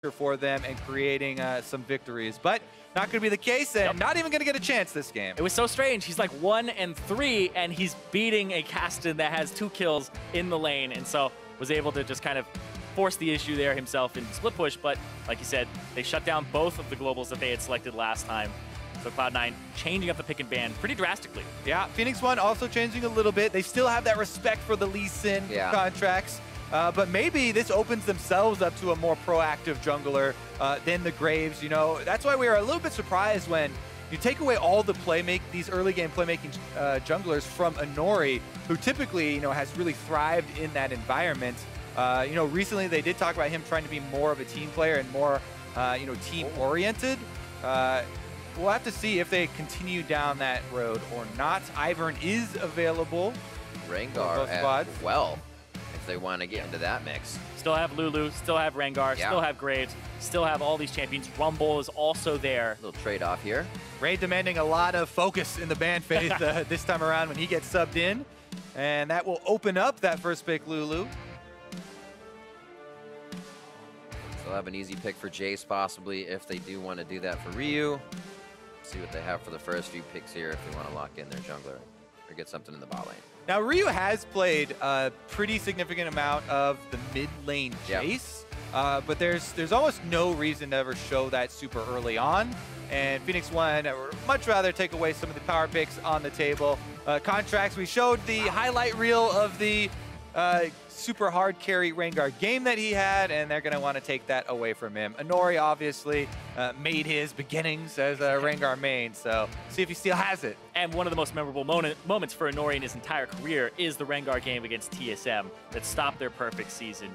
for them and creating some victories. But not going to be the case, and not even going to get a chance this game. It was so strange. He's like 1-3, and he's beating a Caston that has 2 kills in the lane, and so was able to just kind of force the issue there himself in split push. But like you said, they shut down both of the globals that they had selected last time. So Cloud9 changing up the pick and ban pretty drastically. Yeah, Phoenix1 also changing a little bit. They still have that respect for the Lee Sin contracts. But maybe this opens themselves up to a more proactive jungler than the Graves. You know, that's why we are a little bit surprised when you take away all the these early game playmaking junglers from Inori, who typically, you know, has really thrived in that environment. You know, recently they did talk about him trying to be more of a team player and more, you know, team oriented. We'll have to see if they continue down that road or not. Ivern is available. Rengar as well, if they want to get into that mix. Still have Lulu, still have Rengar, still have Graves, still have all these champions. Rumble is also there. A little trade-off here. Ray demanding a lot of focus in the ban phase this time around when he gets subbed in. And that will open up that first pick, Lulu. They'll have an easy pick for Jace, possibly, if they do want to do that for Ryu. See what they have for the first few picks here if they want to lock in their jungler or get something in the bot lane. Now, Ryu has played a pretty significant amount of the mid lane Jace, but there's almost no reason to ever show that super early on. And Phoenix1 would much rather take away some of the power picks on the table. Contracts, we showed the highlight reel of the super hard carry Rengar game that he had, and they're going to want to take that away from him. Inori obviously made his beginnings as a Rengar main, so see if he still has it. And one of the most memorable moments for Inori in his entire career is the Rengar game against TSM that stopped their perfect season,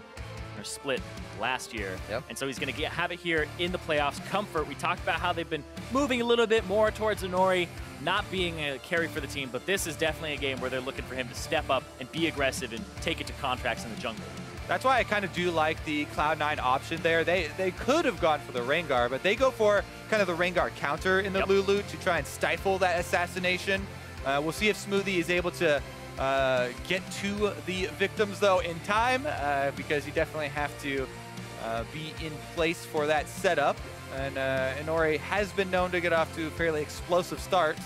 or split last year. And so he's going to have it here in the playoffs. Comfort, we talked about how they've been moving a little bit more towards Inori not being a carry for the team, but this is definitely a game where they're looking for him to step up and be aggressive and take it to contracts in the jungle. That's why I kind of do like the Cloud9 option there. They could have gone for the Rengar, but they go for kind of the Rengar counter in the Lulu to try and stifle that assassination. We'll see if Smoothie is able to get to the victims, though, in time, because you definitely have to be in place for that setup. And Inori has been known to get off to fairly explosive starts.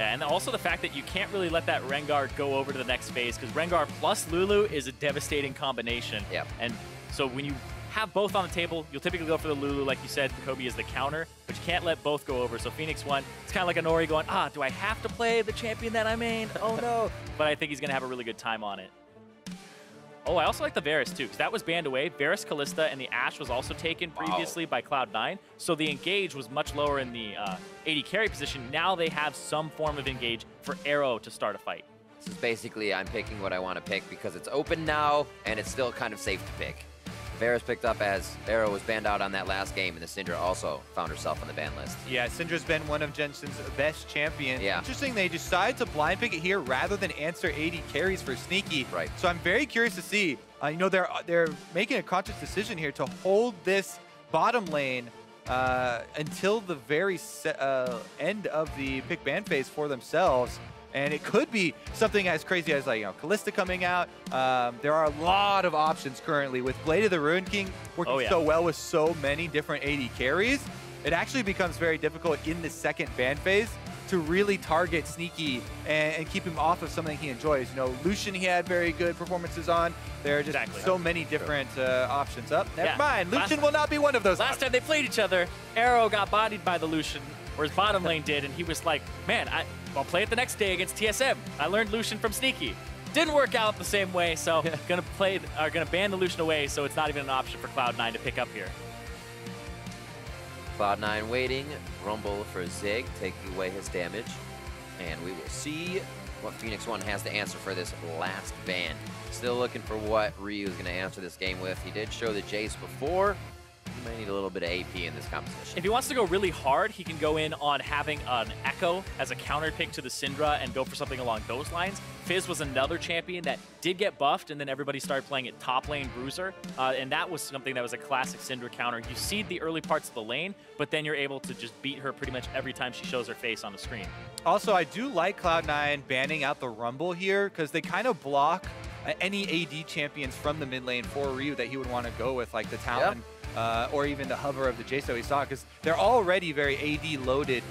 And also the fact that you can't really let that Rengar go over to the next phase, because Rengar plus Lulu is a devastating combination. And so when you have both on the table, you'll typically go for the Lulu, like you said, Kobe is the counter, but you can't let both go over. So Phoenix1, it's kind of like Inori going, do I have to play the champion that I main? Oh no. But I think he's going to have a really good time on it. Oh, I also like the Varus too, because that was banned away. Varus, Kalista, and the Ashe was also taken previously by Cloud9. So the engage was much lower in the AD carry position. Now they have some form of engage for Arrow to start a fight. This is basically, I'm picking what I want to pick because it's open now, and it's still kind of safe to pick. Varus picked up as Arrow was banned out on that last game, and the Syndra also found herself on the ban list. Yeah, Syndra's been one of Jensen's best champions. Interesting, they decide to blind pick it here rather than answer 80 carries for Sneaky. So I'm very curious to see. You know, they're making a conscious decision here to hold this bottom lane until the very end of the pick ban phase for themselves. And it could be something as crazy as, like, you know, Kalista coming out. There are a lot of options currently with Blade of the Ruined King working so well with so many different AD carries. It actually becomes very difficult in the second ban phase to really target Sneaky and keep him off of something he enjoys. You know, Lucian he had very good performances on. There are just so many different options. Never mind, Lucian will not be one of those. Last time they played each other, Arrow got bodied by the Lucian, whereas bottom lane did, and he was like, man, I'll play it the next day against TSM. I learned Lucian from Sneaky. Didn't work out the same way, so gonna ban the Lucian away, so it's not even an option for Cloud9 to pick up here. Cloud9 waiting, Rumble for Zig, taking away his damage. And we will see what Phoenix1 has to answer for this last ban. Still looking for what Ryu is gonna answer this game with. He did show the Jace before. He might need a little bit of AP in this composition. If he wants to go really hard, he can go in on having an Echo as a counter pick to the Syndra and go for something along those lines. Fizz was another champion that did get buffed, and then everybody started playing it top lane Bruiser, and that was something that was a classic Syndra counter. You seed the early parts of the lane, but then you're able to just beat her pretty much every time she shows her face on the screen. Also, I do like Cloud9 banning out the Rumble here, because they kind of block any AD champions from the mid lane for Ryu that he would want to go with, like the Talon. or even the hover of the Jace that we saw, because they're already very AD loaded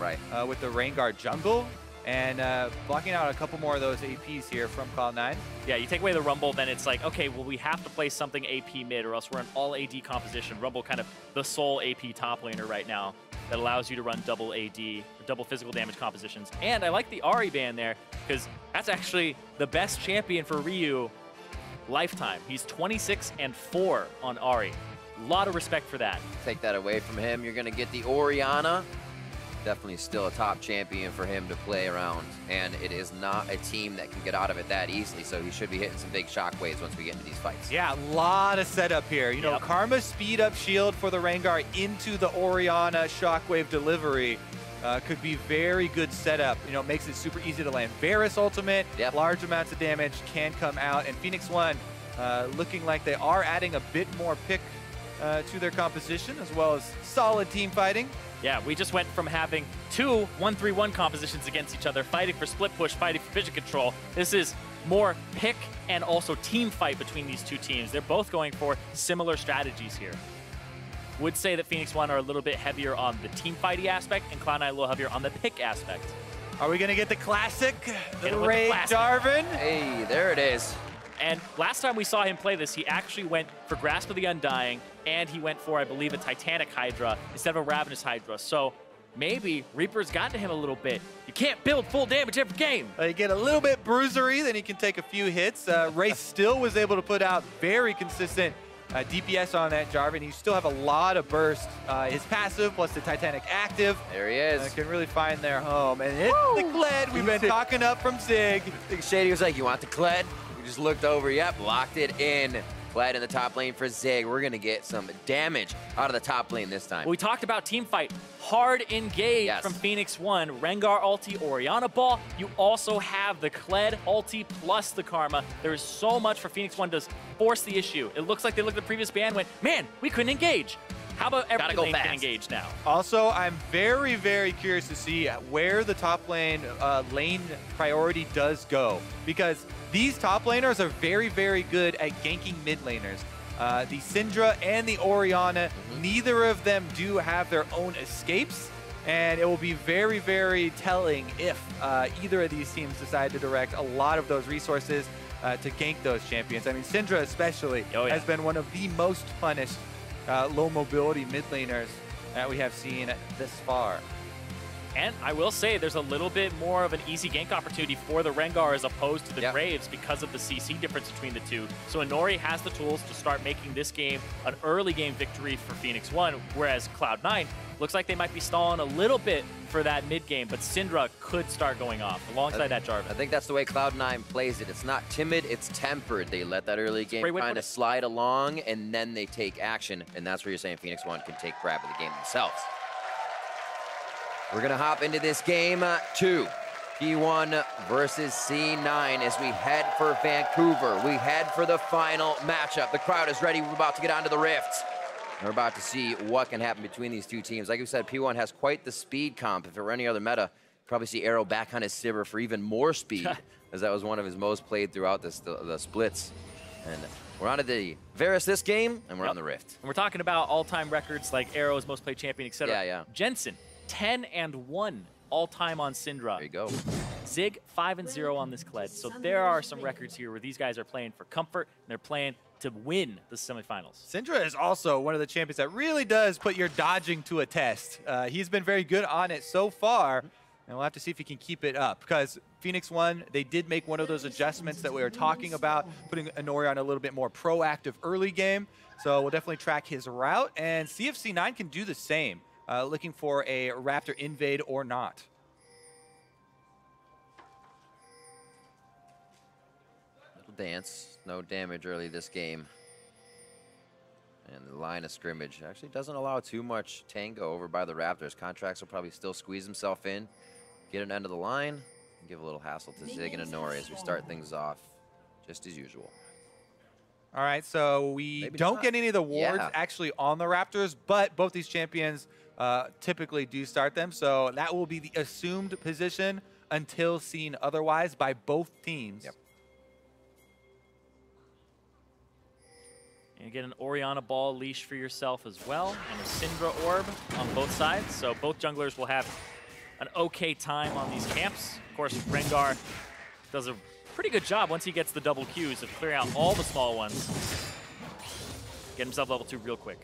with the Rengar jungle, and blocking out a couple more of those APs here from Cloud9. Yeah, you take away the Rumble, then it's like, okay, well, we have to play something AP mid or else we're an all AD composition. Rumble kind of the sole AP top laner right now that allows you to run double AD, double physical damage compositions. And I like the Ahri ban there because that's actually the best champion for Ryu lifetime. He's 26-4 on Ahri. A lot of respect for that. Take that away from him. You're going to get the Orianna. Definitely still a top champion for him to play around, and it is not a team that can get out of it that easily, so he should be hitting some big shockwaves once we get into these fights. Yeah, a lot of setup here. You know, Karma speed up shield for the Rengar into the Orianna shockwave delivery could be very good setup. You know, makes it super easy to land Varus ultimate, large amounts of damage can come out, and Phoenix1 looking like they are adding a bit more pick to their composition, as well as solid team fighting. Yeah, we just went from having two 1-3-1 compositions against each other, fighting for split push, fighting for vision control. This is more pick and also team fight between these two teams. They're both going for similar strategies here. Would say that Phoenix1 are a little bit heavier on the team fighty aspect and Cloud9 a little heavier on the pick aspect. Are we going to get the classic, the Ray Jarvan? Hey, there it is. And last time we saw him play this, he actually went for Grasp of the Undying, and he went for, I believe, a Titanic Hydra instead of a Ravenous Hydra. So maybe Reaper's gotten to him a little bit. You can't build full damage every game. You get a little bit bruisery, then he can take a few hits. Ray still was able to put out very consistent DPS on that Jarvan. You still have a lot of burst. His passive plus the Titanic active. There he is. Can really find their home. And it's the Kled we've been talking up from Zig. I think Shady was like, you want the Kled? We just looked over, yep, locked it in. Kled in the top lane for Zig. We're gonna get some damage out of the top lane this time. We talked about team fight. Hard engage from Phoenix1. Rengar ulti, Orianna ball. You also have the Kled ulti plus the Karma. There is so much for Phoenix1 to force the issue. It looks like they looked at the previous ban and went, man, we couldn't engage. How about every lane can engage now? Also, I'm very, very curious to see where the top lane priority does go, because these top laners are very, very good at ganking mid laners. The Syndra and the Orianna, neither of them do have their own escapes, and it will be very, very telling if either of these teams decide to direct a lot of those resources to gank those champions. I mean, Syndra especially has been one of the most punished low mobility mid laners that we have seen this far. And I will say there's a little bit more of an easy gank opportunity for the Rengar as opposed to the Graves because of the CC difference between the two. So Inori has the tools to start making this game an early game victory for Phoenix1, whereas Cloud9 looks like they might be stalling a little bit for that mid game, but Syndra could start going off alongside that Jarvan. I think that's the way Cloud9 plays it. It's not timid, it's tempered. They let that early game kind of slide along, and then they take action, and that's where you're saying Phoenix1 can take grab of the game themselves. We're going to hop into this game 2. P1 versus C9 as we head for Vancouver. We head for the final matchup. The crowd is ready. We're about to get onto the Rift. We're about to see what can happen between these two teams. Like we said, P1 has quite the speed comp. If it were any other meta, probably see Arrow back on his Sivir for even more speed, as that was one of his most played throughout the splits. And we're on to the Varus this game, and we're on the Rift. And we're talking about all-time records like Arrow's most played champion, etc. Yeah. Jensen, 10-1 all-time on Syndra. There you go. Zig, 5-0 on this Kled. So there are some records here where these guys are playing for comfort, and they're playing to win the semifinals. Syndra is also one of the champions that really does put your dodging to a test. He's been very good on it so far, and we'll have to see if he can keep it up, because Phoenix1, they did make one of those adjustments that we were talking about, putting Inori on a little bit more proactive early game. So we'll definitely track his route and see if C9 can do the same. Looking for a Raptor invade or not. Little dance, no damage early this game. And the line of scrimmage actually doesn't allow too much tango over by the Raptors. Contracts will probably still squeeze himself in, get an end of the line, and give a little hassle to Zig and Inori as we start things off just as usual. All right, so we don't get any of the wards actually on the Raptors, but both these champions typically do start them, so that will be the assumed position until seen otherwise by both teams. You get an Orianna Ball leash for yourself as well, and a Syndra Orb on both sides. So both junglers will have an okay time on these camps. Of course, Rengar does a pretty good job once he gets the double Qs of clearing out all the small ones. Get himself level 2 real quick.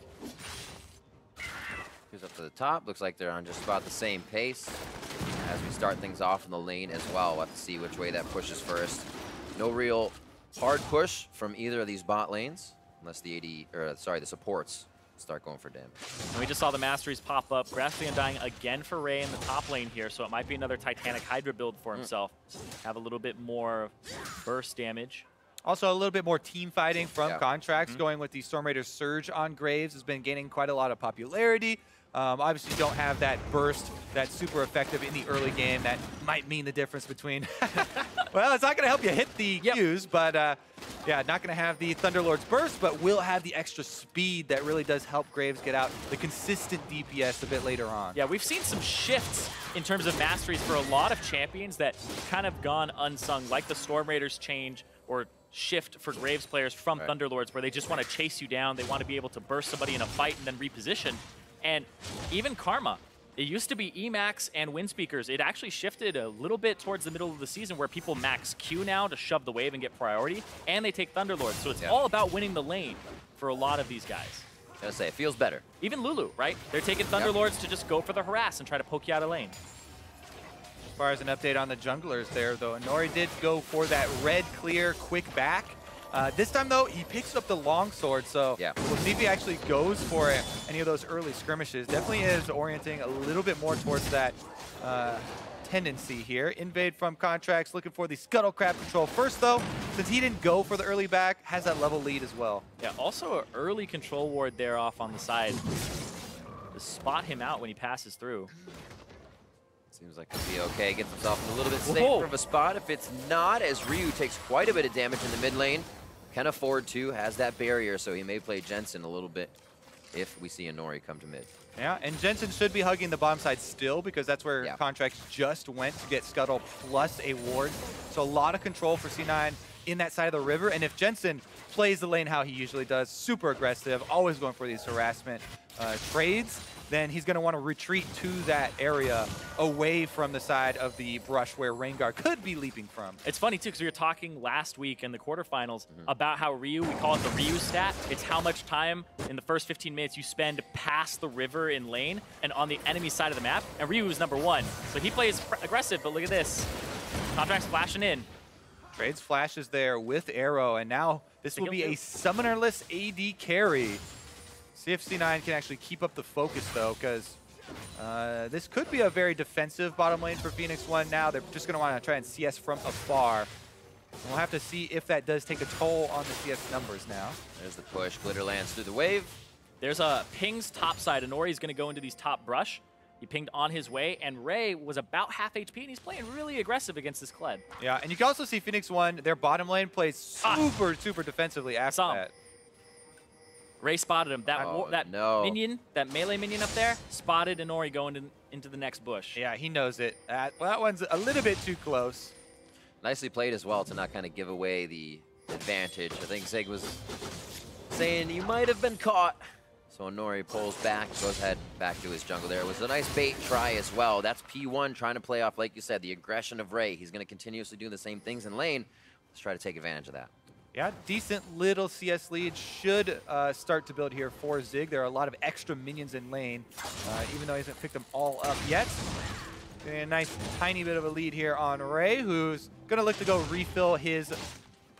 He's up to the top. Looks like they're on just about the same pace. As we start things off in the lane as well, we'll have to see which way that pushes first. No real hard push from either of these bot lanes, unless the the supports start going for damage. And we just saw the Masteries pop up. Grassly Undying again for Ray in the top lane here, so it might be another Titanic Hydra build for himself. Have a little bit more burst damage. Also, a little bit more team fighting from Contracts. Going with the Storm Raider Surge on Graves has been gaining quite a lot of popularity. Obviously, you don't have that burst that's super effective in the early game. That might mean the difference between... well, it's not going to help you hit the Qs, but yeah, not going to have the Thunderlord's burst, but will have the extra speed that really does help Graves get out the consistent DPS a bit later on. Yeah, we've seen some shifts in terms of masteries for a lot of champions that kind of gone unsung, like the Storm Raiders change or shift for Graves players from Thunderlords, where they just want to chase you down. They want to be able to burst somebody in a fight and then reposition. And even Karma, it used to be Emax and Windspeakers. It actually shifted a little bit towards the middle of the season where people max Q now to shove the wave and get priority, and they take Thunderlords. So it's all about winning the lane for a lot of these guys. I was gonna say, it feels better. Even Lulu, right? They're taking Thunderlords to just go for the harass and try to poke you out of lane. As far as an update on the junglers there, though, Nori did go for that red clear quick back. This time, though, he picks up the longsword, so we'll see if he actually goes for it. Any of those early skirmishes. Definitely is orienting a little bit more towards that tendency here. Invade from Contracts, looking for the Scuttle Crab control first, though. Since he didn't go for the early back, has that level lead as well. Yeah, also an early control ward there off on the side to spot him out when he passes through. Seems like he'll be okay. Gets himself in a little bit safer of a spot. If it's not, as Ryu takes quite a bit of damage in the mid lane, can afford to, has that barrier, so he may play Jensen a little bit if we see a Nori come to mid. Yeah, and Jensen should be hugging the bottom side still, because that's where Contracts just went to get Scuttle plus a ward. So a lot of control for C9 in that side of the river. And if Jensen plays the lane how he usually does, super aggressive, always going for these harassment trades, then he's going to want to retreat to that area away from the side of the brush where Rengar could be leaping from. It's funny, too, because we were talking last week in the quarterfinals about how Ryu, we call it the Ryu stat. It's how much time in the first 15 minutes you spend past the river in lane and on the enemy side of the map. And Ryu is #1. So he plays aggressive, but look at this. Contracts flashing in. Trades flashes there with Arrow, and now this will be a summonerless AD carry. See if C9 can actually keep up the focus, though, because this could be a very defensive bottom lane for Phoenix1 now. They're just going to want to try and CS from afar. We'll have to see if that does take a toll on the CS numbers now. There's the push. Glitter lands through the wave. There's a ping's top side. Inori's going to go into these top brush. He pinged on his way, and Ray was about half HP, and he's playing really aggressive against this Kled. Yeah, and you can also see Phoenix1, their bottom lane plays super defensively after that. Ray spotted him. That minion, that melee minion up there, spotted Inori going into the next bush. Yeah, he knows it. Well, that one's a little bit too close. Nicely played as well to not kind of give away the advantage. I think Zig was saying you might have been caught. So Inori pulls back, goes ahead back to his jungle there. It was a nice bait try as well. That's P1 trying to play off, like you said, the aggression of Ray. He's going to continuously do the same things in lane. Let's try to take advantage of that. Yeah, decent little CS lead should start to build here for Zig. There are a lot of extra minions in lane, even though he hasn't picked them all up yet. Getting a nice tiny bit of a lead here on Ray, who's going to look to go refill his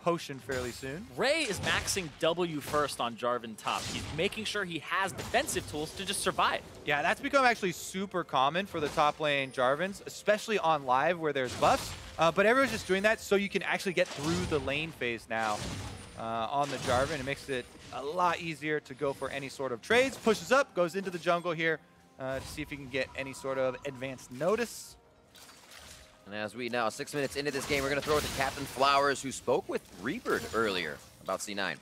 potion fairly soon. Ray is maxing W first on Jarvan top. He's making sure he has defensive tools to just survive. Yeah, that's become actually super common for the top lane Jarvans, especially on live where there's buffs. But everyone's just doing that so you can actually get through the lane phase now on the Jarvan. It makes it a lot easier to go for any sort of trades. Pushes up, goes into the jungle here to see if he can get any sort of advanced notice. And as we now 6 minutes into this game, we're going to throw it to Captain Flowers, who spoke with Rebird earlier about C9.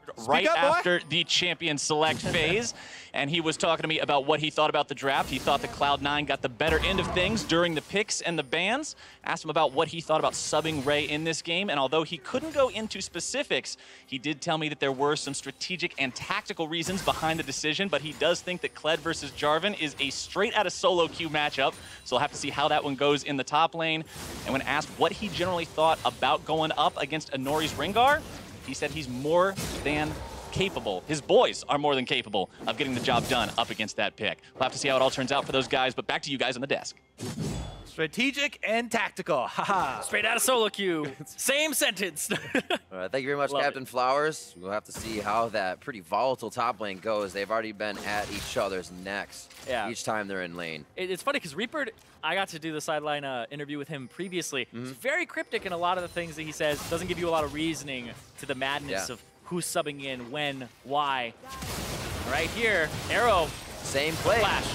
We're right after the champion select phase, and he was talking to me about what he thought about the draft. He thought that Cloud9 got the better end of things during the picks and the bans. Asked him about what he thought about subbing Ray in this game, and although he couldn't go into specifics, he did tell me that there were some strategic and tactical reasons behind the decision, but he does think that Kled versus Jarvan is a straight out of solo queue matchup, so we'll have to see how that one goes in the top lane. And when asked what he generally thought about going up against Inori's Rengar, he said he's more than capable. His boys are more than capable of getting the job done up against that pick. We'll have to see how it all turns out for those guys, but back to you guys on the desk. Strategic and tactical. Haha. Straight out of solo queue. Same sentence. All right, thank you very much, Captain Flowers. We'll have to see how that pretty volatile top lane goes. They've already been at each other's necks each time they're in lane. It's funny because Reaper, I got to do the sideline interview with him previously. He's very cryptic in a lot of the things that he says. Doesn't give you a lot of reasoning to the madness of who's subbing in, when, why. Right here, Arrow. Same play. Flash.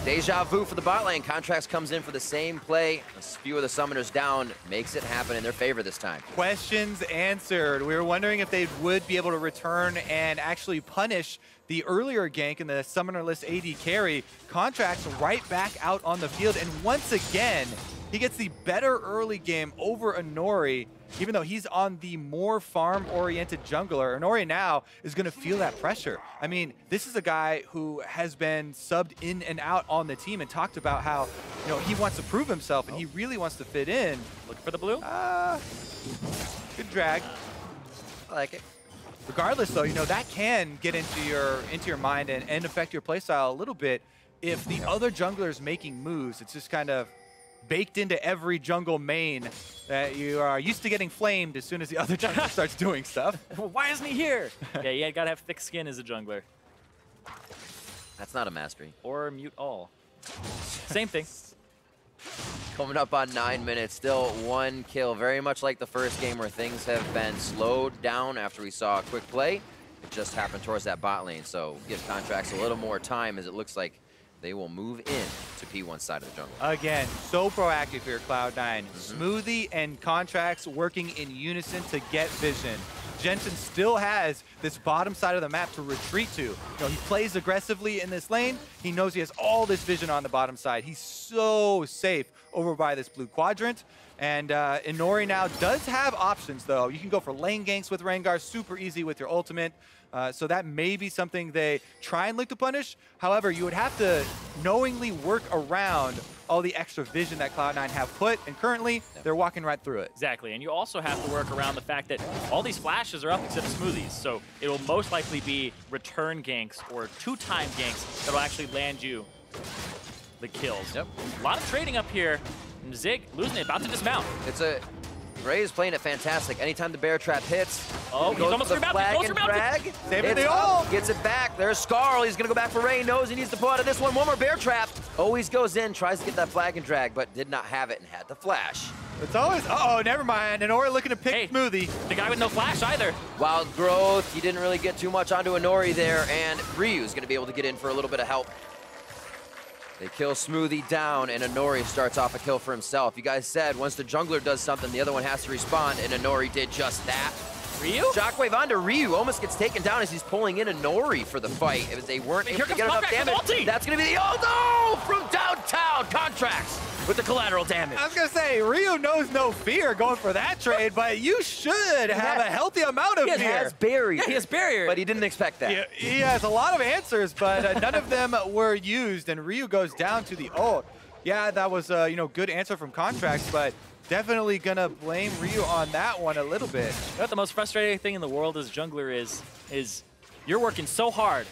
Deja vu for the bot lane. Contracts comes in for the same play. A few of the summoners down makes it happen in their favor this time. Questions answered. We were wondering if they would be able to return and actually punish the earlier gank in the summonerless AD carry. Contracts right back out on the field, and once again, he gets the better early game over Inori, even though he's on the more farm-oriented jungler. Inori now is going to feel that pressure. I mean, this is a guy who has been subbed in and out on the team and talked about how, he wants to prove himself and he really wants to fit in. Looking for the blue? Good drag. I like it. Regardless, though, that can get into your mind and affect your playstyle a little bit if the other jungler is making moves. It's just kind of baked into every jungle main that you are used to getting flamed as soon as the other jungler starts doing stuff. Well, why isn't he here? Yeah, you gotta have thick skin as a jungler. That's not a mastery. Or mute all. Same thing. Coming up on 9 minutes, still 1 kill. Very much like the first game where things have been slowed down after we saw a quick play. It just happened towards that bot lane, so give Contracts a little more time as it looks like they will move in to P1 side of the jungle. Again, so proactive here, Cloud9. Smoothie and Contracts working in unison to get vision. Jensen still has this bottom side of the map to retreat to. He plays aggressively in this lane. He knows he has all this vision on the bottom side. He's so safe over by this blue quadrant. And Inori now does have options, though. You can go for lane ganks with Rengar, super easy with your ultimate. So that may be something they try and look to punish. However, you would have to knowingly work around all the extra vision that Cloud9 have put, and currently they're walking right through it. Exactly, and you also have to work around the fact that all these flashes are up except smoothies, so it will most likely be return ganks or two-time ganks that will actually land you the kills. Yep. A lot of trading up here. Zig losing it, about to dismount. Ray is playing it fantastic. Anytime the bear trap hits, he's almost remounted. Saving the ult. Gets it back. There's Scarl. He's going to go back for Ray. Knows he needs to pull out of this one. One more bear trap. Always goes in, tries to get that flag and drag, but did not have it and had the flash. It's always, never mind. Inori looking to pick Smoothie. The guy with no flash either. Wild growth. He didn't really get too much onto Inori there, and Ryu's going to be able to get in for a little bit of help. They kill Smoothie down, and Inori starts off a kill for himself. You guys said once the jungler does something, the other one has to respond, and Inori did just that. Ryu? Shockwave onto Ryu, almost gets taken down as he's pulling in Inori for the fight. If they weren't able to get enough damage, that's going to be the ult. Oh, from downtown, Contracts with the collateral damage. I was going to say, Ryu knows no fear going for that trade, but you should have a healthy amount of fear. He has barrier. Yeah, he has barrier. But he didn't expect that. He has a lot of answers, but none of them were used, and Ryu goes down to the ult. Yeah, that was a good answer from Contracts, but definitely going to blame Ryu on that one a little bit. You know what the most frustrating thing in the world as jungler is you're working so hard,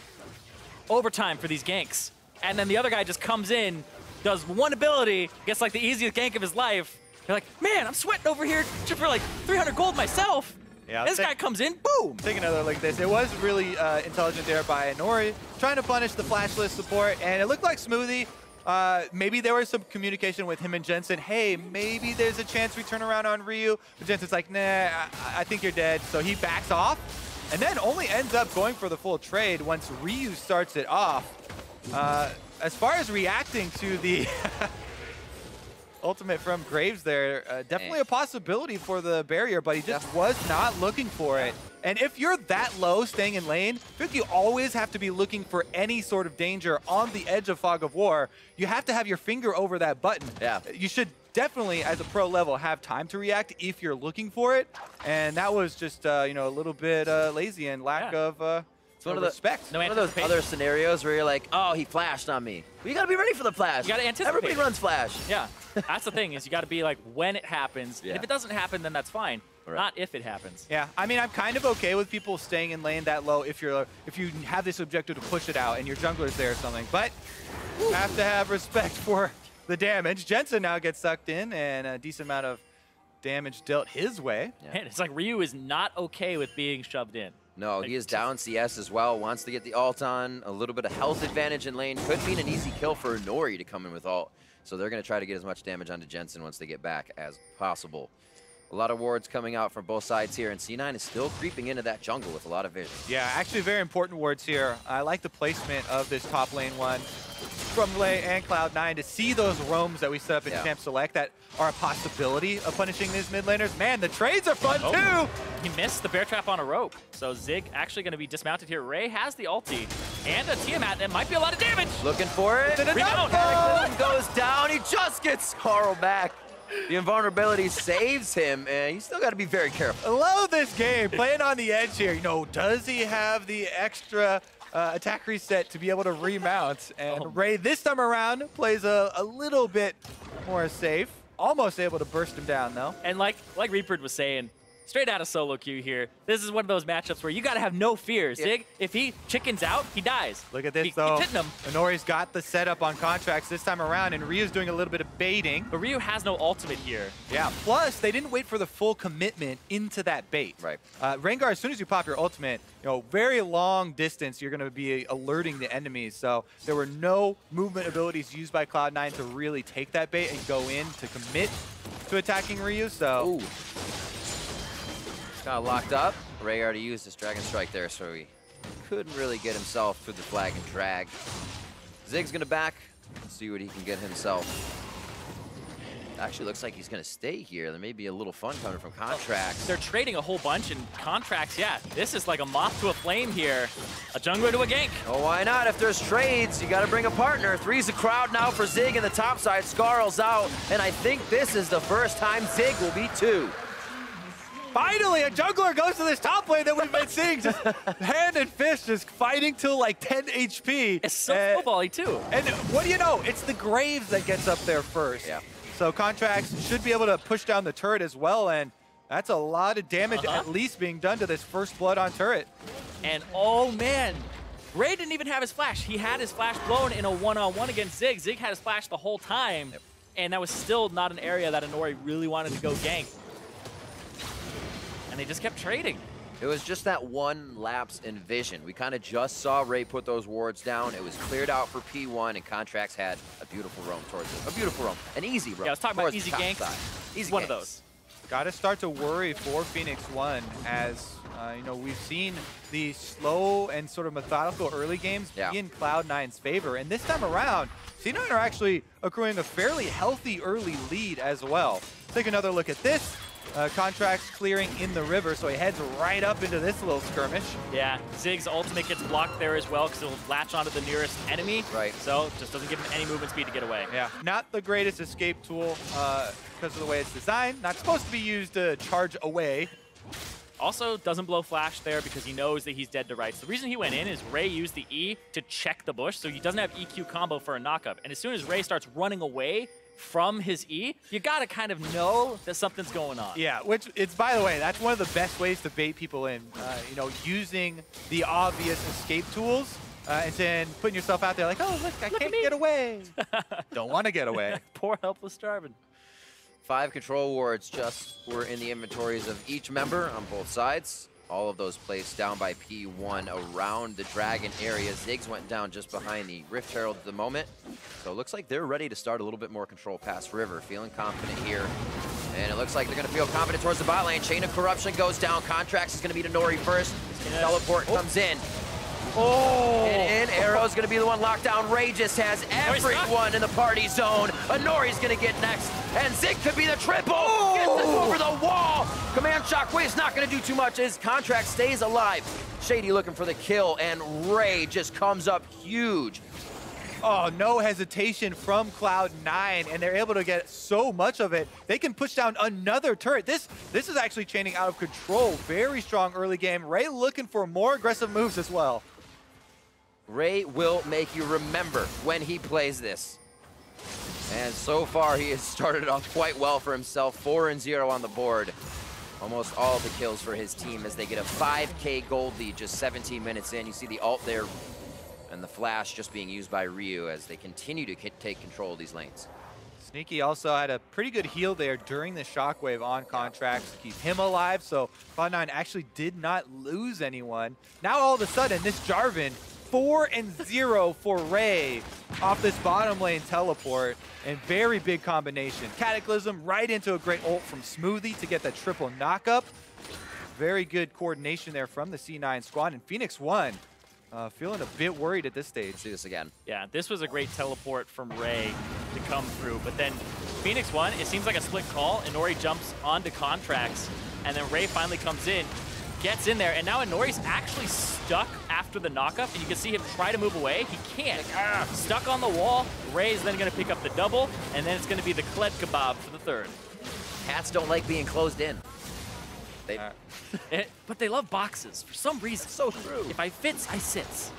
overtime for these ganks, and then the other guy just comes in, does one ability, gets like the easiest gank of his life. You're like, man, I'm sweating over here just for like 300 gold myself. Yeah, this guy comes in, boom! Take another look at this. It was really intelligent there by Inori, trying to punish the flashless support, and it looked like Smoothie. Maybe there was some communication with him and Jensen. Hey, maybe there's a chance we turn around on Ryu. But Jensen's like, nah, I think you're dead. So he backs off, and then only ends up going for the full trade once Ryu starts it off. As far as reacting to the ultimate from Graves there. Definitely a possibility for the barrier, but he just was not looking for it. And if you're that low staying in lane, I think you always have to be looking for any sort of danger on the edge of Fog of War. You have to have your finger over that button. Yeah. You should definitely, as a pro level, have time to react if you're looking for it. And that was just, you know, a little bit lazy and lack of it's one of respect. One of those other scenarios where you're like, oh, he flashed on me. Well, you got to be ready for the flash. You got to anticipate. Everybody runs flash. Yeah. That's the thing, is you got to be like, when it happens. And if it doesn't happen, then that's fine. Right. Not if it happens. Yeah, I mean, I'm kind of okay with people staying in lane that low if you have this objective to push it out and your jungler's there or something. But you have to have respect for the damage. Jensen now gets sucked in, and a decent amount of damage dealt his way. Yeah. Man, it's like Ryu is not okay with being shoved in. No, like, he is down CS as well, wants to get the ult on, a little bit of health advantage in lane. Could mean an easy kill for Nori to come in with ult. So they're going to try to get as much damage onto Jensen once they get back as possible. A lot of wards coming out from both sides here, and C9 is still creeping into that jungle with a lot of vision. Yeah, actually very important wards here. I like the placement of this top lane one from Lei and Cloud9 to see those roams that we set up in Champ Select that are a possibility of punishing these mid laners. Man, the trades are fun too! He missed the bear trap on a rope. So Zig actually going to be dismounted here. Ray has the ulti and a Tiamat that might be a lot of damage. Looking for it. Rebound. Goes down. He just gets Carl back. The invulnerability saves him, and he's still got to be very careful. I love this game, playing on the edge here. You know, does he have the extra attack reset to be able to remount? And Ray this time around plays a little bit more safe. Almost able to burst him down, though. And like Reaper was saying, straight out of solo queue here, this is one of those matchups where you got to have no fear. Zig, if he chickens out, he dies. Look at this, though. He's hitting him. Nori's got the setup on contracts this time around, and Ryu's doing a little bit of baiting. But Ryu has no ultimate here. Yeah, plus they didn't wait for the full commitment into that bait. Right. Rengar, as soon as you pop your ultimate, you know, very long distance, you're going to be alerting the enemies. So there were no movement abilities used by Cloud9 to really take that bait and go in to commit to attacking Ryu. So. Ooh. Got locked up. Ray already used his Dragon Strike there, so he couldn't really get himself through the flag and drag. Zig's gonna back, see what he can get himself. Actually looks like he's gonna stay here. There may be a little fun coming from Contracts. They're trading a whole bunch in Contracts. Yeah, this is like a moth to a flame here. A jungler to a gank. Oh, why not? If there's trades, you gotta bring a partner. Three's a crowd now for Zig in the top side. Scarl's out, and I think this is the first time Zig will be 2. Finally, a jungler goes to this top lane that we've been seeing, just hand and fist, just fighting till like 10 HP. It's so football-y too. And what do you know? It's the Graves that gets up there first. Yeah. So Contracts should be able to push down the turret as well, and that's a lot of damage at least being done to this first blood on turret. And oh man, Ray didn't even have his flash. He had his flash blown in a one-on-one against Zig. Zig had his flash the whole time, and that was still not an area that Inori really wanted to go gank. And they just kept trading. It was just that one lapse in vision. We kind of just saw Ray put those wards down. It was cleared out for P1, and Contracts had a beautiful roam towards it. A beautiful roam. An easy roam. Yeah, I was talking about easy ganks. Easy one ganks. of those. Got to start to worry for Phoenix1 as, you know, we've seen the slow and sort of methodical early games be in Cloud9's favor. And this time around, C9 are actually accruing a fairly healthy early lead as well. Take another look at this. Contracts clearing in the river, so he heads right up into this little skirmish. Yeah, Zig's ultimate gets blocked there as well because it'll latch onto the nearest enemy. Right. So just doesn't give him any movement speed to get away. Yeah, not the greatest escape tool because of the way it's designed. Not supposed to be used to charge away. Also doesn't blow flash there because he knows that he's dead to rights. The reason he went in is Ray used the E to check the bush, so he doesn't have EQ combo for a knockup. And as soon as Ray starts running away from his E, you gotta kind of know that something's going on. Yeah, which it's, by the way, that's one of the best ways to bait people in. You know, using the obvious escape tools and then putting yourself out there like, oh, look, I can't get away. Don't want to get away. Poor helpless Jarvan. 5 control wards just were in the inventories of each member on both sides. All of those placed down by P1 around the Dragon area. Ziggs went down just behind the Rift Herald at the moment. So it looks like they're ready to start a little bit more control past River. Feeling confident here. And it looks like they're going to feel confident towards the bot lane. Chain of Corruption goes down. Contracts is going to be to Nori first. Teleport comes in. Oh! And in, Arrow's gonna be the one locked down. Ray just has everyone in the party zone. Anori's gonna get next, and Zig could be the triple. Oh! Gets this over the wall. Command Shockwave's not gonna do too much. His contract stays alive. Shady looking for the kill, and Ray just comes up huge. Oh, no hesitation from Cloud9, and they're able to get so much of it. They can push down another turret. This is actually chaining out of control. Very strong early game. Ray looking for more aggressive moves as well. Ray will make you remember when he plays this. And so far, he has started off quite well for himself. 4-0 on the board. Almost all of the kills for his team as they get a 5K gold lead just 17 minutes in. You see the ult there and the flash just being used by Ryu as they continue to take control of these lanes. Sneaky also had a pretty good heal there during the shockwave on contracts to keep him alive, so Cloud9 actually did not lose anyone. Now all of a sudden, this Jarvan, 4-0 for Ray off this bottom lane teleport, and very big combination. Cataclysm right into a great ult from Smoothie to get that triple knockup. Very good coordination there from the C9 squad, and Phoenix1 feeling a bit worried at this stage. Let's do this again. Yeah, this was a great teleport from Ray to come through, but then Phoenix1, it seems like a split call. Inori jumps onto contracts, and then Ray finally comes in, gets in there, and now Inori's actually stuck after the knockup, and you can see him try to move away. He can't. Stuck on the wall. Ray's then going to pick up the double, and then it's going to be the Kled Kebab for the third. Cats don't like being closed in. They, but they love boxes for some reason. So true. If I fits, I sits.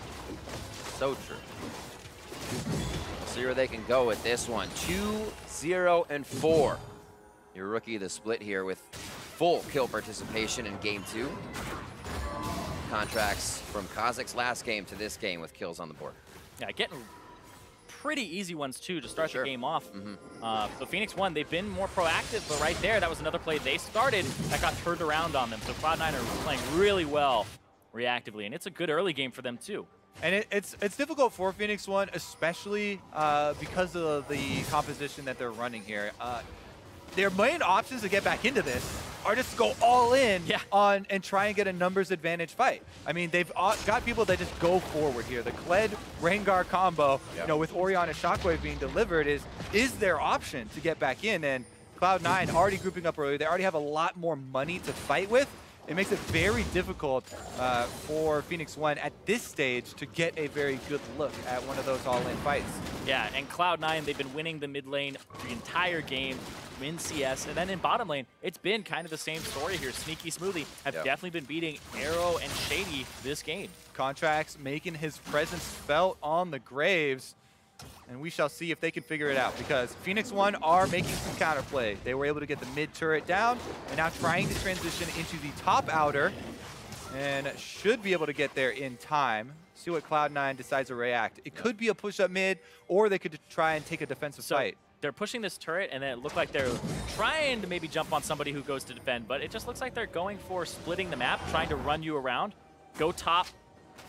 So true. See where they can go with this one. 2-0-4. Your rookie of the split here with full kill participation in game 2. Contracts from Kazakh's last game to this game with kills on the board. Yeah, getting pretty easy ones too to start the game off. So Phoenix1, they've been more proactive, but right there, that was another play they started that got turned around on them. So Cloud9 are playing really well reactively, and it's a good early game for them too. And it's difficult for Phoenix1, especially because of the composition that they're running here. Their main options to get back into this are just to go all in on and try and get a numbers advantage fight. I mean, they've got people that just go forward here. The Kled Rengar combo, you know, with Orianna Shockwave being delivered is their option to get back in. And Cloud9 already grouping up early. They already have a lot more money to fight with. It makes it very difficult for Phoenix1 at this stage to get a very good look at one of those all-in fights. Yeah, and Cloud9, they've been winning the mid lane the entire game in CS, and then in bottom lane, it's been kind of the same story here. Sneaky Smoothie have definitely been beating Arrow and Shady this game. Contracts making his presence felt on the Graves, and we shall see if they can figure it out, because Phoenix1 are making some counterplay. They were able to get the mid turret down, and now trying to transition into the top outer, and should be able to get there in time. See what Cloud9 decides to react. It could be a push up mid, or they could try and take a defensive fight. They're pushing this turret, and then it looked like they're trying to maybe jump on somebody who goes to defend, but it just looks like they're going for splitting the map, trying to run you around, go top,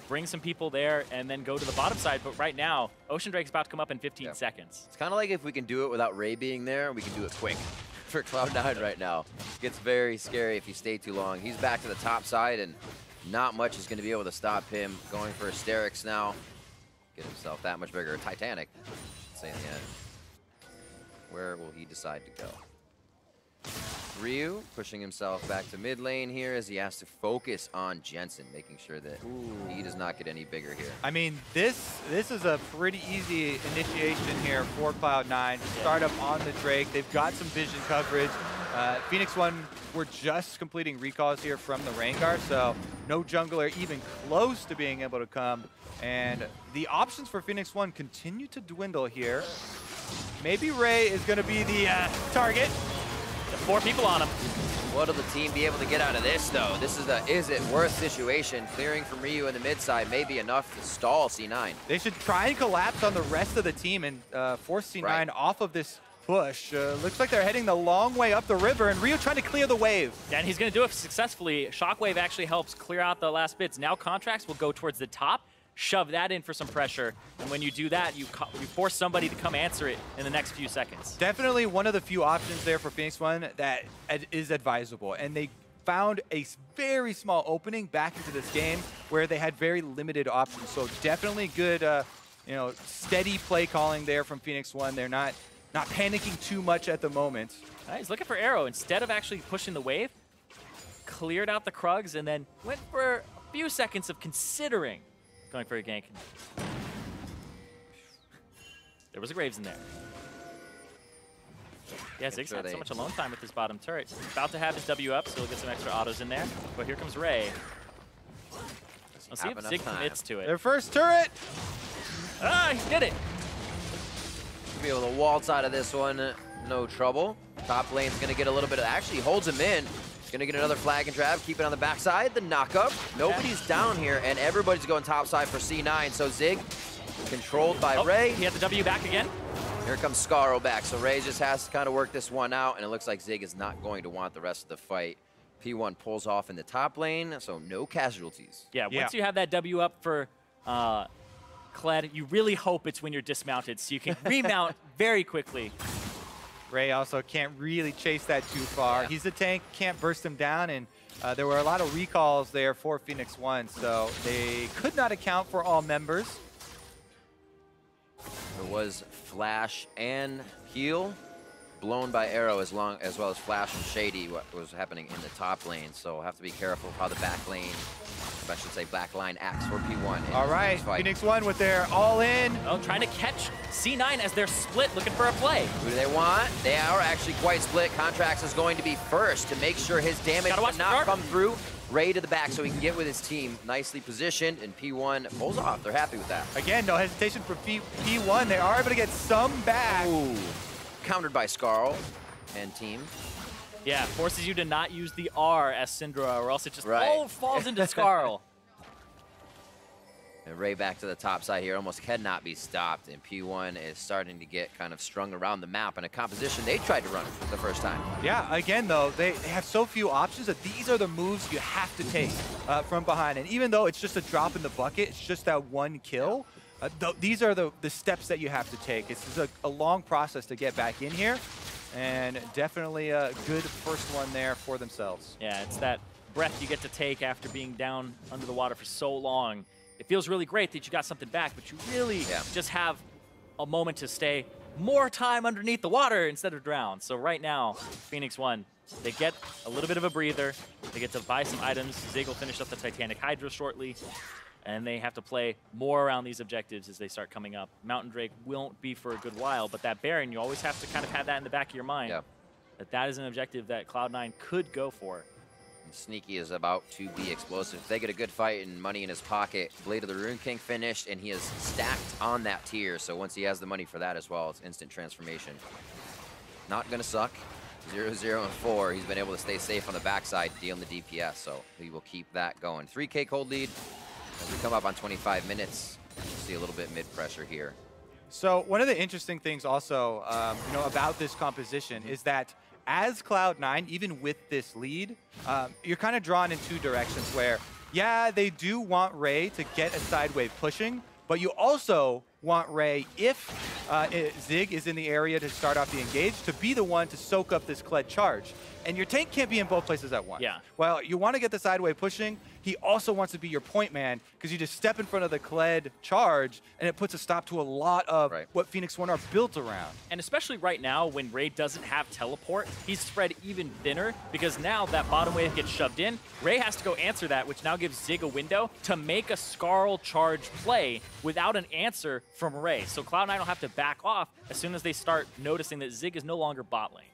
bring some people there, and then go to the bottom side. But right now, Ocean Drake's about to come up in 15 seconds. It's kind of like if we can do it without Ray being there, we can do it quick. For Cloud9 right now, it gets very scary if you stay too long. He's back to the top side, and not much is going to be able to stop him. Going for Asterix now. Get himself that much bigger. Titanic, I should say in the end. Where will he decide to go? Ryu pushing himself back to mid lane here as he has to focus on Jensen, making sure that he does not get any bigger here. I mean, this is a pretty easy initiation here for Cloud9. Start up on the Drake. They've got some vision coverage. Phoenix1 were just completing recalls here from the Rengar, so no jungler even close to being able to come. And the options for Phoenix1 continue to dwindle here. Maybe Ray is going to be the target. 4 people on him. What will the team be able to get out of this, though? This is a is-it-worth situation. Clearing from Ryu in the mid side may be enough to stall C9. They should try and collapse on the rest of the team and force C9 off of this push. Looks like they're heading the long way up the river, and Ryu trying to clear the wave. Yeah, and he's going to do it successfully. Shockwave actually helps clear out the last bits. Now Contracts will go towards the top, shove that in for some pressure, and when you do that, you force somebody to come answer it in the next few seconds. Definitely one of the few options there for Phoenix1 that is advisable, and they found a very small opening back into this game where they had very limited options. So definitely good, you know, steady play calling there from Phoenix1. They're not panicking too much at the moment. He's looking for Arrow. Instead of actually pushing the wave, cleared out the Krugs and then went for a few seconds of considering going for a gank. There was a Graves in there. Yeah, Zig's had so much alone time with his bottom turret. He's about to have his W up, so he'll get some extra autos in there. But here comes Ray. Let's see if Zig commits to it. Their first turret! Ah, he did it! Be able to waltz out of this one, no trouble. Top lane's gonna get a little bit of, actually holds him in. Gonna get another flag and trap, keep it on the backside, the knockup. Nobody's down here, and everybody's going topside for C9, so Zig controlled by Ray. He had the W back again. Here comes Scarro back, so Ray just has to kind of work this one out, and it looks like Zig is not going to want the rest of the fight. P1 pulls off in the top lane, so no casualties. Yeah, once you have that W up for Kled, you really hope it's when you're dismounted, so you can remount very quickly. Ray also can't really chase that too far. He's a tank, can't burst him down, and there were a lot of recalls there for Phoenix1, so they could not account for all members. There was Flash and Heal blown by Arrow as well as Flash and Shady, what was happening in the top lane, so have to be careful of how the back lane, I should say back line, acts for P1. All right, Phoenix1 with their all-in. Oh, trying to catch C9 as they're split, looking for a play. Who do they want? They are actually quite split. Contracts is going to be first to make sure his damage does not come through. Ray to the back so he can get with his team. Nicely positioned, and P1 pulls off. They're happy with that. Again, no hesitation for P1. They are able to get some back. Ooh. Countered by Scarl and team. Yeah, forces you to not use the R as Syndra, or else it just falls into Scarl. And Ray back to the top side here, almost cannot be stopped, and P1 is starting to get kind of strung around the map in a composition they tried to run for the first time. Yeah, again though, they have so few options that these are the moves you have to take from behind. And even though it's just a drop in the bucket, it's just that one kill, these are the steps that you have to take. It's a long process to get back in here, and definitely a good first one there for themselves. Yeah, it's that breath you get to take after being down under the water for so long. It feels really great that you got something back, but you really just have a moment to stay more time underneath the water instead of drown. So right now, Phoenix1, they get a little bit of a breather. They get to buy some items. Zig will finish up the Titanic Hydra shortly, and they have to play more around these objectives as they start coming up. Mountain Drake won't be for a good while, but that Baron, you always have to kind of have that in the back of your mind. That is an objective that Cloud9 could go for. Sneaky is about to be explosive. If they get a good fight and money in his pocket, Blade of the Rune King finished, and he is stacked on that tier. So once he has the money for that as well, it's instant transformation. Not gonna suck. 0-0 and 4. He's been able to stay safe on the backside, dealing the DPS. So he will keep that going. 3K cold lead. As we come up on 25 minutes, we'll see a little bit mid pressure here. So one of the interesting things also, you know, about this composition is that as Cloud9, even with this lead, you're kind of drawn in two directions where, yeah, they do want Ray to get a side wave pushing, but you also want Ray, if Zig is in the area to start off the engage, to be the one to soak up this Kled charge. And your tank can't be in both places at once. Yeah. Well, you want to get the side wave pushing, he also wants to be your point man, because you just step in front of the Kled charge, and it puts a stop to a lot of what Phoenix1 are built around. And especially right now, when Ray doesn't have teleport, he's spread even thinner, because now that bottom wave gets shoved in, Ray has to go answer that, which now gives Zig a window to make a Scarl charge play without an answer from Ray. So Cloud9 will have to back off as soon as they start noticing that Zig is no longer bot lane.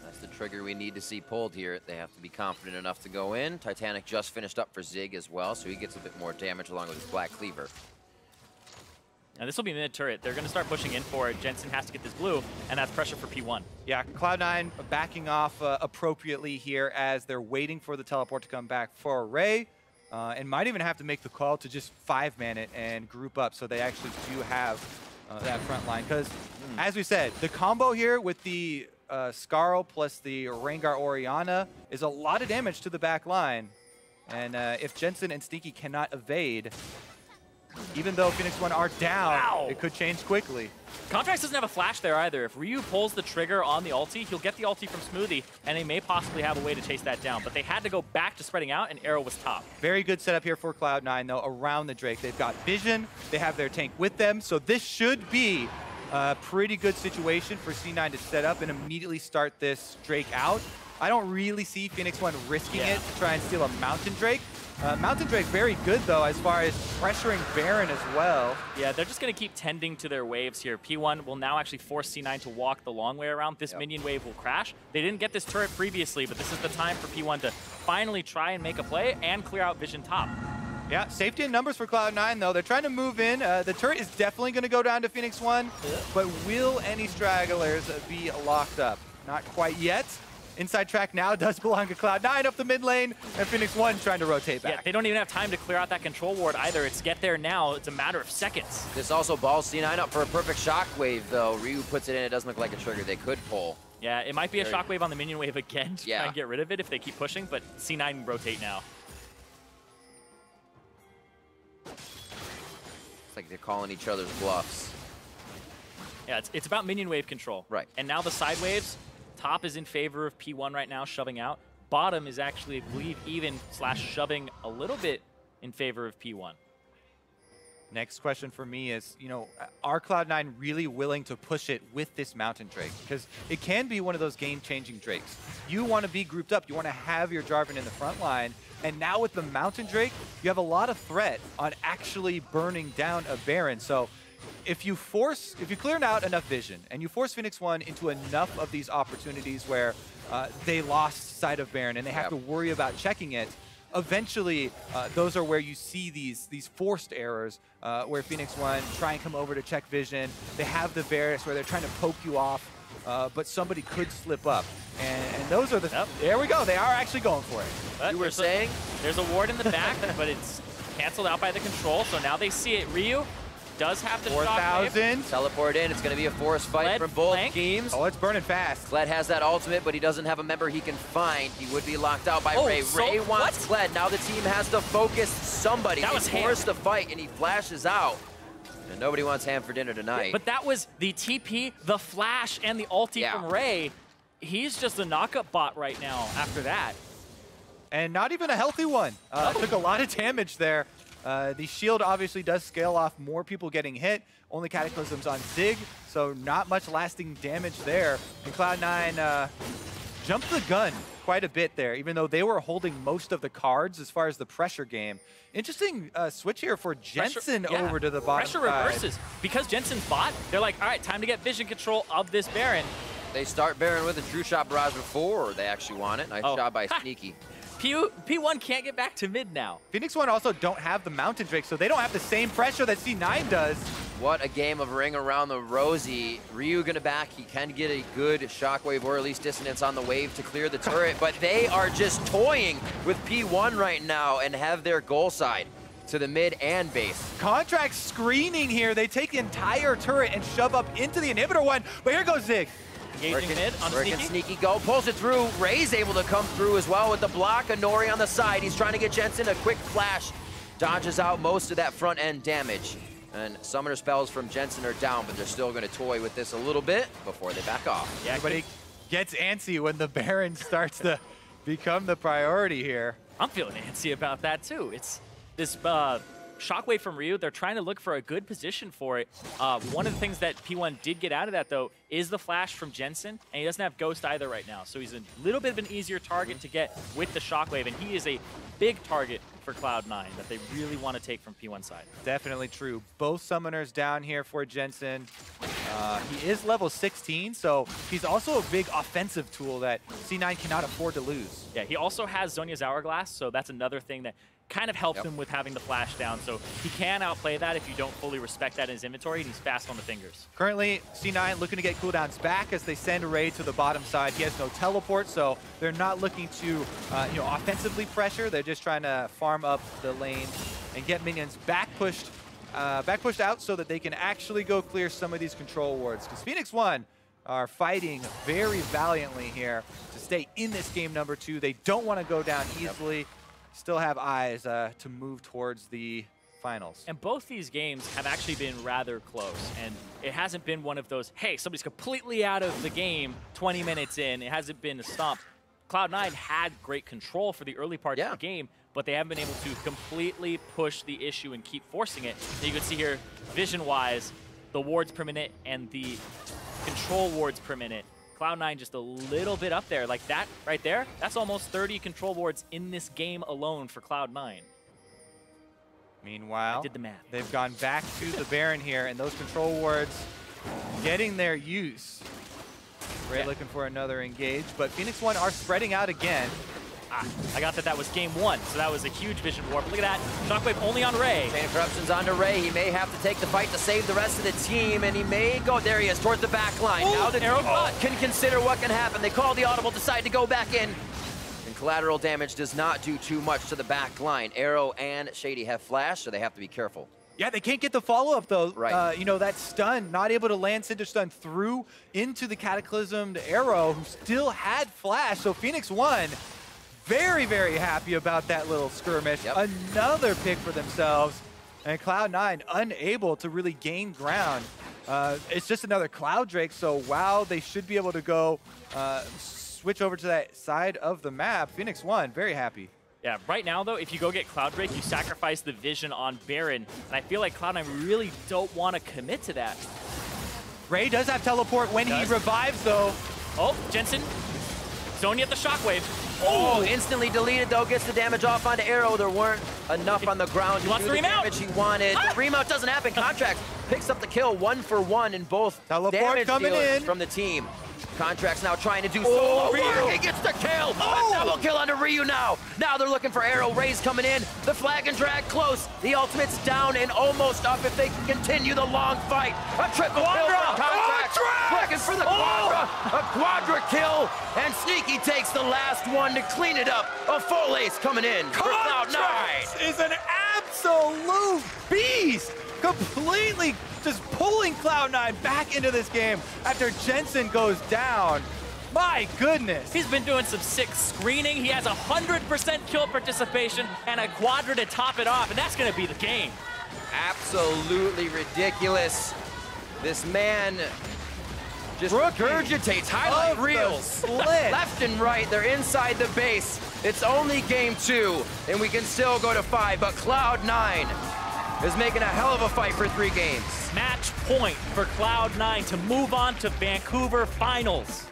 That's the trigger we need to see pulled here. They have to be confident enough to go in. Titanic just finished up for Zig as well, so he gets a bit more damage along with his Black Cleaver. Now this will be mid-turret. They're going to start pushing in for it. Jensen has to get this blue, and that's pressure for P1. Yeah, Cloud9 backing off appropriately here as they're waiting for the teleport to come back for Ray, and might even have to make the call to just 5-man it and group up so they actually do have that front line. Because, as we said, the combo here with the Scarl plus the Rengar Orianna is a lot of damage to the back line. And if Jensen and Sneaky cannot evade, even though Phoenix1 are down, it could change quickly. Contracts doesn't have a flash there either. If Ryu pulls the trigger on the ulti, he'll get the ulti from Smoothie, and they may possibly have a way to chase that down. But they had to go back to spreading out, and Arrow was top. Very good setup here for Cloud9, though, around the Drake. They've got vision, they have their tank with them, so this should be a pretty good situation for C9 to set up and immediately start this Drake out. I don't really see Phoenix1 risking it to try and steal a Mountain Drake. Mountain Drake very good, though, as far as pressuring Baron as well. Yeah, they're just going to keep tending to their waves here. P1 will now actually force C9 to walk the long way around. This minion wave will crash. They didn't get this turret previously, but this is the time for P1 to finally try and make a play and clear out vision top. Yeah, safety in numbers for Cloud9, though. They're trying to move in. The turret is definitely going to go down to Phoenix1, but will any stragglers be locked up? Not quite yet. Inside track now does belong to Cloud9 up the mid lane, and Phoenix1 trying to rotate back. Yeah, they don't even have time to clear out that control ward either. It's get there now. It's a matter of seconds. This also balls C9 up for a perfect shockwave, though. Ryu puts it in. It doesn't look like a trigger they could pull. Yeah, it might be a shockwave on the minion wave again to try and get rid of it if they keep pushing, but C9 rotate now. It's like they're calling each other's bluffs. Yeah, it's about minion wave control. Right. And now the side waves. Top is in favor of P1 right now, shoving out. Bottom is actually, I believe, even / shoving a little bit in favor of P1. Next question for me is, you know, are Cloud9 really willing to push it with this Mountain Drake? Because it can be one of those game-changing Drakes. You want to be grouped up. You want to have your Jarvan in the front line. And now with the Mountain Drake, you have a lot of threat on actually burning down a Baron. So if you clear out enough vision and you force Phoenix1 into enough of these opportunities where they lost sight of Baron and they have to worry about checking it, eventually those are where you see these forced errors where Phoenix1 try and come over to check vision. They have the Varus where they're trying to poke you off, but somebody could slip up. And those are the... There we go. They are actually going for it. But You were saying? There's a ward in the back, but it's canceled out by the control, so now they see it. Ryu does have the 4,000. Teleport in. It's going to be a forced fight from both teams. Oh, it's burning fast. Kled has that ultimate, but he doesn't have a member he can find. He would be locked out by Ray. So Ray wants Kled. Now the team has to focus somebody. That was forced to fight, and he flashes out. And nobody wants ham for dinner tonight. But that was the TP, the flash, and the ulti from Ray. He's just a knockup bot right now after that. And not even a healthy one. Took a lot of damage there. The shield obviously does scale off more people getting hit. Only Cataclysms on Zig, so not much lasting damage there. And Cloud9 jumped the gun quite a bit there, even though they were holding most of the cards as far as the pressure game. Interesting switch here for Jensen over to the bottom Pressure reverses. Because Jensen's bot, they're like, all right, time to get vision control of this Baron. They start Baron with a True Shot Barrage before they actually want it. Nice job by Sneaky. P1 can't get back to mid now. Phoenix1 also don't have the Mountain Drake, so they don't have the same pressure that C9 does. What a game of Ring Around the Rosie. Ryu gonna back. He can get a good shockwave or at least dissonance on the wave to clear the turret, but they are just toying with P1 right now and have their goal side to the mid and base. Contract screening here. They take the entire turret and shove up into the inhibitor one, but here goes Zig. Engaging mid on Where Sneaky. can Sneaky go? Pulls it through. Ray's able to come through as well with the block. Nori on the side. He's trying to get Jensen. A quick flash. Dodges out most of that front end damage. And summoner spells from Jensen are down, but they're still going to toy with this a little bit before they back off. Yeah, everybody gets antsy when the Baron starts to become the priority here. I'm feeling antsy about that too. It's this shockwave from Ryu. They're trying to look for a good position for it. One of the things that P1 did get out of that, though, is the flash from Jensen, and he doesn't have Ghost either right now. So he's a little bit of an easier target to get with the shockwave, and he is a big target for Cloud9 that they really want to take from P1 side. Definitely true. Both summoners down here for Jensen. He is level 16, so he's also a big offensive tool that C9 cannot afford to lose. Yeah, he also has Zhonya's Hourglass, so that's another thing that kind of helps him with having the flash down. So he can outplay that if you don't fully respect that in his inventory, and he's fast on the fingers. Currently, C9 looking to get cooldowns back as they send Ray to the bottom side. He has no teleport, so they're not looking to offensively pressure. They're just trying to farm up the lane and get minions back pushed out so that they can actually go clear some of these control wards. Because Phoenix1 are fighting very valiantly here to stay in this game number 2. They don't want to go down easily. Still have eyes to move towards the finals. And both these games have actually been rather close. And it hasn't been one of those, hey, somebody's completely out of the game 20 minutes in. It hasn't been a stomp. Cloud9 had great control for the early part of the game, but they haven't been able to completely push the issue and keep forcing it. And you can see here, vision-wise, the wards per minute and the control wards per minute, Cloud9 just a little bit up there. Like that right there, that's almost 30 control wards in this game alone for Cloud9. Meanwhile, I did the math. They've gone back to the Baron here, and those control wards getting their use. Ray looking for another engage, but Phoenix1 are spreading out again. I got that was game 1, so that was a huge vision warp. Look at that, Shockwave only on Ray. Chain of Corruption's onto Ray. He may have to take the fight to save the rest of the team, and he may go, there he is, towards the back line. Ooh, now the arrow can consider what can happen. They call the audible, decide to go back in. And collateral damage does not do too much to the back line. Arrow and Shady have flash, so they have to be careful. Yeah, they can't get the follow-up, though. Right. You know, that stun, not able to land Cinder Stun through into the Cataclysmed Arrow, who still had flash. So Phoenix1, very, very happy about that little skirmish. Another pick for themselves. And Cloud9 unable to really gain ground. It's just another Cloud Drake, so wow, they should be able to go switch over to that side of the map. Phoenix1, very happy. Yeah, right now, though, if you go get Cloud Drake, you sacrifice the vision on Baron. And I feel like Cloud9 really don't want to commit to that. Ray does have teleport when he revives, though. Oh, Jensen, Zony at the Shockwave. Oh, instantly deleted, though, gets the damage off onto Arrow. There weren't enough on the ground to do the damage he wanted. The remount doesn't happen. Contracts picks up the kill 1-for-1 in both damage dealers from the team. Contracts now trying to do solo work. He gets the kill. A double kill onto Ryu now. Now they're looking for Arrow. Ray's coming in. The flag and drag close. The ultimate's down and almost up if they can continue the long fight. A triple kill from Contracts. Looking for the quadra. A quadra kill. And Sneaky takes the last one to clean it up. A full ace coming in for Cloud9. Is an absolute beast. Completely just pulling Cloud9 back into this game after Jensen goes down. My goodness. He's been doing some sick screening. He has 100% kill participation and a quadra to top it off, and that's going to be the game. Absolutely ridiculous. This man just regurgitates highlight reels left and right. They're inside the base. It's only game 2, and we can still go to 5, but Cloud9 is making a hell of a fight for 3 games. Match point for Cloud9 to move on to Vancouver Finals.